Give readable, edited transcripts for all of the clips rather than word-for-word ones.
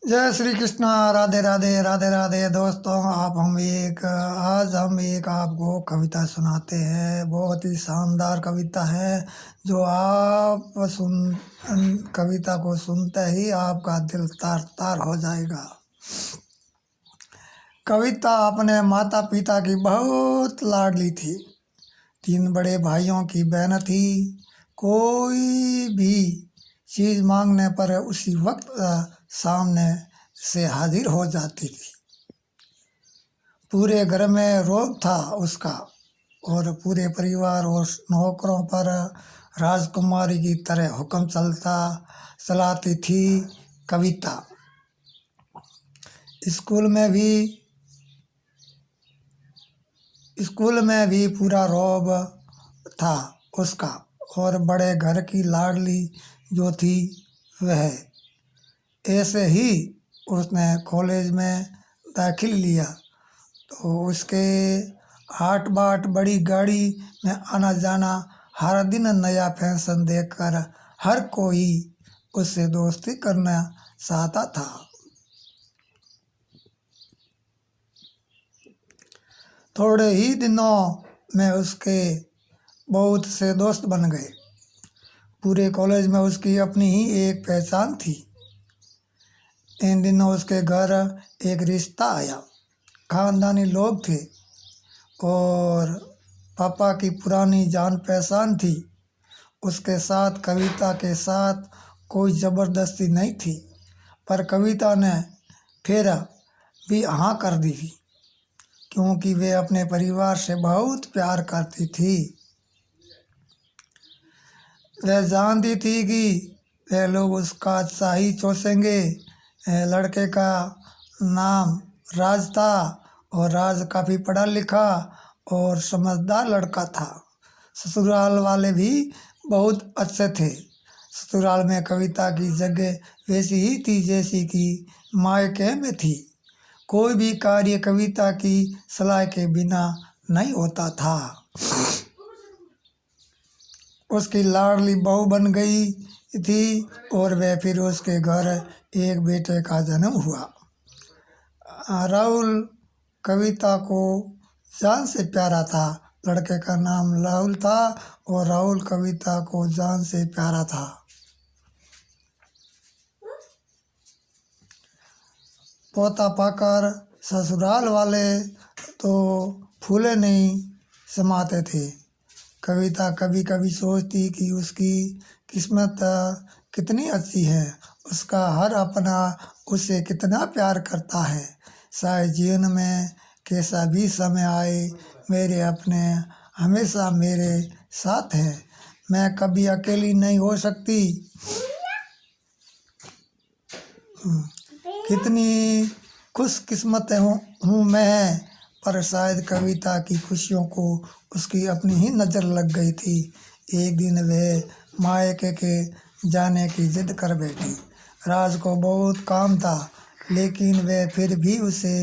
जय श्री कृष्णा। राधे राधे राधे राधे दोस्तों, आज हम एक आपको कविता सुनाते हैं। बहुत ही शानदार कविता है जो आप कविता को सुनते ही आपका दिल तार तार हो जाएगा। कविता अपने माता पिता की बहुत लाडली थी। 3 बड़े भाइयों की बहन थी। कोई भी चीज़ मांगने पर उसी वक्त सामने से हाजिर हो जाती थी। पूरे घर में रोब था उसका और पूरे परिवार और नौकरों पर राजकुमारी की तरह हुक्म चलाती थी कविता। स्कूल में भी पूरा रोब था उसका। और बड़े घर की लाडली जो थी वह। ऐसे ही उसने कॉलेज में दाखिल लिया तो उसके आट बाट बड़ी गाड़ी में आना जाना, हर दिन नया फैशन देखकर हर कोई उससे दोस्ती करना चाहता था। थोड़े ही दिनों में उसके बहुत से दोस्त बन गए। पूरे कॉलेज में उसकी अपनी ही एक पहचान थी। इन दिनों उसके घर एक रिश्ता आया। खानदानी लोग थे और पापा की पुरानी जान पहचान थी। उसके साथ कविता के साथ कोई ज़बरदस्ती नहीं थी, पर कविता ने फिर भी हाँ कर दी थी क्योंकि वे अपने परिवार से बहुत प्यार करती थी। वह जानती थी कि वे लोग उसका अच्छा ही सोचेंगे। लड़के का नाम राज था और राज काफ़ी पढ़ा लिखा और समझदार लड़का था। ससुराल वाले भी बहुत अच्छे थे। ससुराल में कविता की जगह वैसी ही थी जैसी कि मायके में थी। कोई भी कार्य कविता की सलाह के बिना नहीं होता था। उसकी लाडली बहू बन गई थी और वह फिर उसके घर एक बेटे का जन्म हुआ। राहुल कविता को जान से प्यारा था। लड़के का नाम राहुल था और राहुल कविता को जान से प्यारा था। पोता पाकर ससुराल वाले तो फूले नहीं समाते थे। कविता कभी कभी सोचती कि उसकी किस्मत कितनी अच्छी है। उसका हर अपना उसे कितना प्यार करता है। शायद जीवन में कैसा भी समय आए, मेरे अपने हमेशा मेरे साथ हैं। मैं कभी अकेली नहीं हो सकती। कितनी खुशकिस्मत हूँ मैं। पर शायद कविता की खुशियों को उसकी अपनी ही नज़र लग गई थी। एक दिन वह मायके के जाने की जिद कर बैठी। राज को बहुत काम था लेकिन वह फिर भी उसे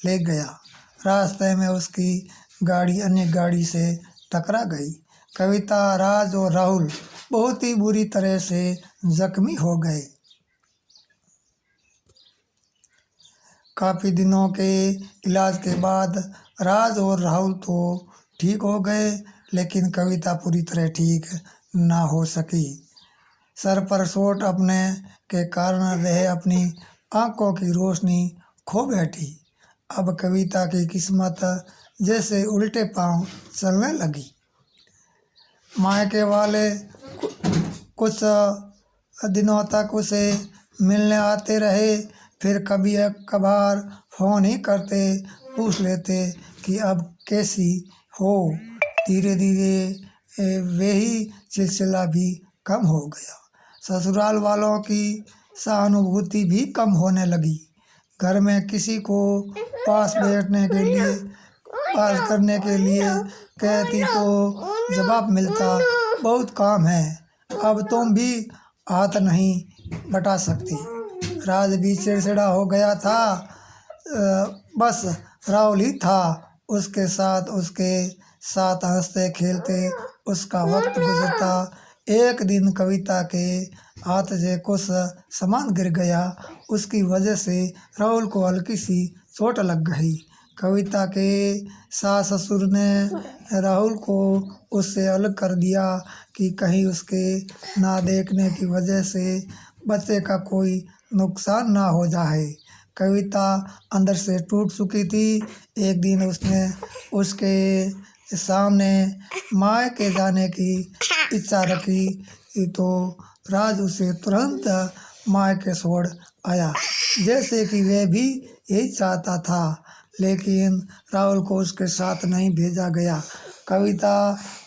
ले गया। रास्ते में उसकी गाड़ी अन्य गाड़ी से टकरा गई। कविता, राज और राहुल बहुत ही बुरी तरह से जख्मी हो गए। काफ़ी दिनों के इलाज के बाद राज और राहुल तो ठीक हो गए, लेकिन कविता पूरी तरह ठीक ना हो सकी। सर पर चोट अपने के कारण वह अपनी आंखों की रोशनी खो बैठी। अब कविता की किस्मत जैसे उल्टे पांव चलने लगी। मायके वाले कुछ दिनों तक उसे मिलने आते रहे, फिर कभी कभार फ़ोन ही करते पूछ लेते कि अब कैसी हो। धीरे धीरे वही सिलसिला भी कम हो गया। ससुराल वालों की सहानुभूति भी कम होने लगी। घर में किसी को पास करने के लिए कहती तो जवाब मिलता, बहुत काम है, अब तुम भी हाथ नहीं बटा सकती। राज भी चिड़चिड़ा हो गया था। बस राहुल ही था उसके साथ हंसते खेलते उसका वक्त गुजरता। एक दिन कविता के हाथ से कुछ सामान गिर गया। उसकी वजह से राहुल को हल्की सी चोट लग गई। कविता के सास ससुर ने राहुल को उससे अलग कर दिया कि कहीं उसके ना देखने की वजह से बच्चे का कोई नुकसान ना हो जाए। कविता अंदर से टूट चुकी थी। एक दिन उसने उसके सामने मायके जाने की इच्छा रखी तो राज उसे तुरंत मायके छोड़ आया, जैसे कि वह भी यही चाहता था। लेकिन राहुल को उसके साथ नहीं भेजा गया। कविता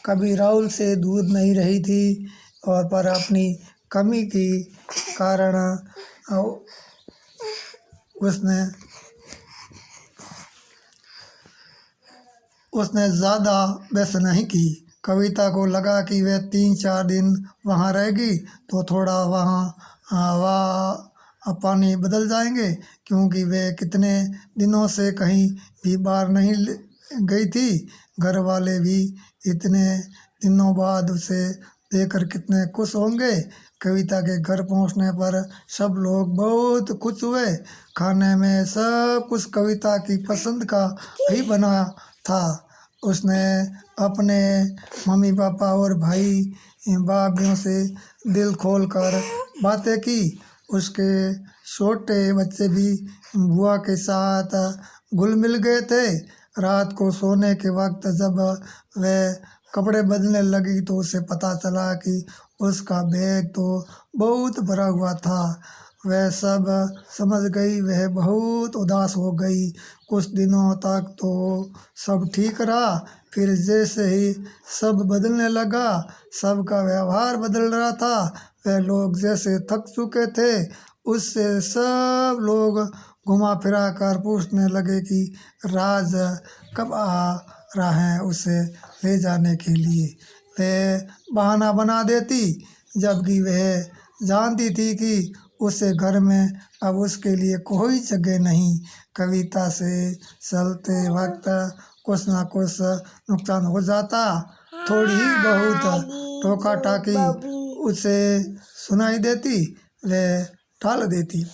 कभी राहुल से दूर नहीं रही थी और पर अपनी कमी के कारण उसने ज़्यादा बहस नहीं की। कविता को लगा कि वह 3-4 दिन वहाँ रहेगी तो थोड़ा वहाँ हवा पानी बदल जाएंगे, क्योंकि वे कितने दिनों से कहीं भी बाहर नहीं गई थी। घर वाले भी इतने दिनों बाद उसे देखकर कितने खुश होंगे। कविता के घर पहुंचने पर सब लोग बहुत खुश हुए। खाने में सब कुछ कविता की पसंद का ही बना था। उसने अपने मम्मी पापा और भाई भाभीयों से दिल खोल कर बातें की। उसके छोटे बच्चे भी बुआ के साथ घुल मिल गए थे। रात को सोने के वक्त जब वह कपड़े बदलने लगी तो उसे पता चला कि उसका बैग तो बहुत भरा हुआ था। वह सब समझ गई। वह बहुत उदास हो गई। कुछ दिनों तक तो सब ठीक रहा, फिर जैसे ही सब बदलने लगा, सबका व्यवहार बदल रहा था। वह लोग जैसे थक चुके थे, उससे सब लोग घुमा फिरा कर पूछने लगे कि राज कब आ रहा है उसे ले जाने के लिए। वह बहाना बना देती, जबकि वह जानती थी कि उसे घर में अब उसके लिए कोई जगह नहीं। कविता से चलते वक्त कुछ ना कुछ नुकसान हो जाता। थोड़ी ही बहुत टोका टाकी उसे सुनाई देती, वह टाल देती।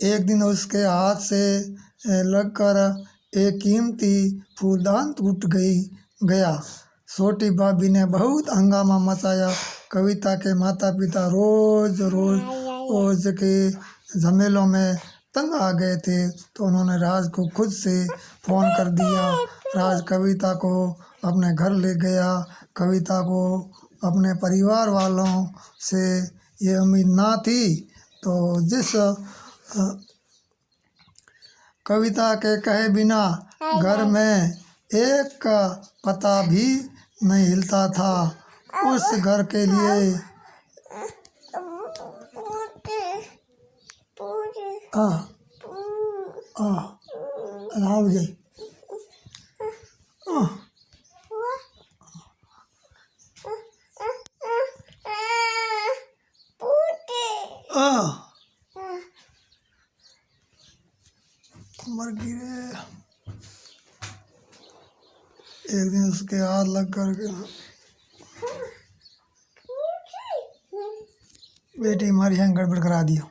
एक दिन उसके हाथ से लगकर एक कीमती फूलदान टूट गया। छोटी भाभी ने बहुत हंगामा मचाया। कविता के माता पिता रोज के झमेलों में तंग आ गए थे, तो उन्होंने राज को खुद से फ़ोन कर दिया। राज कविता को अपने घर ले गया। कविता को अपने परिवार वालों से ये उम्मीद ना थी, तो जिस कविता के कहे बिना घर में एक का पता भी नहीं हिलता था, उस घर के लिए मर गिरे। एक दिन उसके हाथ लग कर बेटी हमारी यहाँ गड़बड़ करा दिया।